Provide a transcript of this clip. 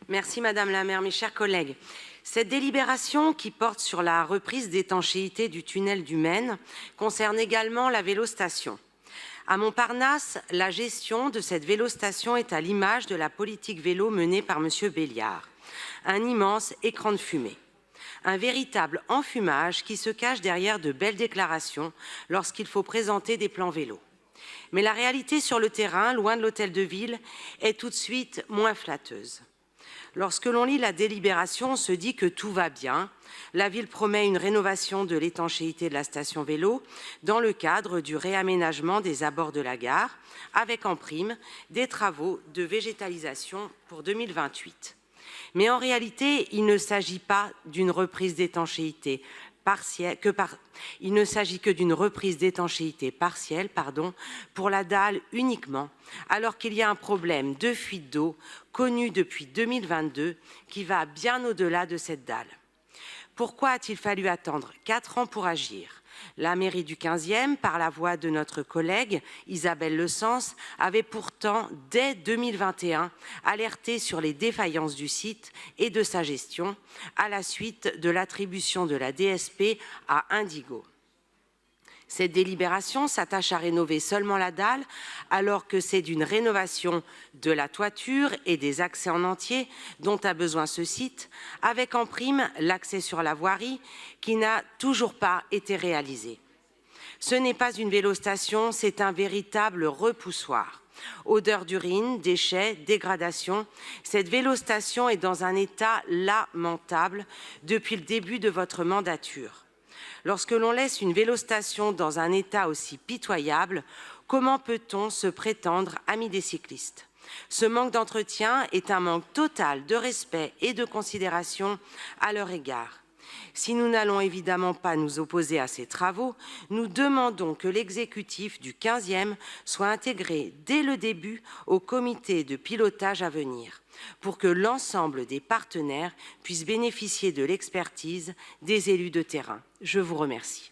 Merci Madame la maire, mes chers collègues. Cette délibération qui porte sur la reprise d'étanchéité du tunnel du Maine concerne également la vélostation. À Montparnasse, la gestion de cette vélostation est à l'image de la politique vélo menée par M. Béliard. Un immense écran de fumée. Un véritable enfumage qui se cache derrière de belles déclarations lorsqu'il faut présenter des plans vélo. Mais la réalité sur le terrain, loin de l'hôtel de ville, est tout de suite moins flatteuse. Lorsque l'on lit la délibération, on se dit que tout va bien. La ville promet une rénovation de l'étanchéité de la station vélo dans le cadre du réaménagement des abords de la gare, avec en prime des travaux de végétalisation pour 2028. Mais en réalité, il ne s'agit pas d'une reprise d'étanchéité partielle, il ne s'agit que d'une reprise d'étanchéité partielle pour la dalle uniquement, alors qu'il y a un problème de fuite d'eau connu depuis 2022 qui va bien au-delà de cette dalle. Pourquoi a-t-il fallu attendre 4 ans pour agir? La mairie du 15e, par la voix de notre collègue Isabelle Le Sens, avait pourtant, dès 2021, alerté sur les défaillances du site et de sa gestion à la suite de l'attribution de la DSP à Indigo. Cette délibération s'attache à rénover seulement la dalle, alors que c'est d'une rénovation de la toiture et des accès en entier dont a besoin ce site, avec en prime l'accès sur la voirie qui n'a toujours pas été réalisé. Ce n'est pas une vélostation, c'est un véritable repoussoir. Odeur d'urine, déchets, dégradation, cette vélostation est dans un état lamentable depuis le début de votre mandature. Lorsque l'on laisse une vélostation dans un état aussi pitoyable, comment peut-on se prétendre ami des cyclistes? Ce manque d'entretien est un manque total de respect et de considération à leur égard. Si nous n'allons évidemment pas nous opposer à ces travaux, nous demandons que l'exécutif du 15e soit intégré dès le début au comité de pilotage à venir, pour que l'ensemble des partenaires puissent bénéficier de l'expertise des élus de terrain. Je vous remercie.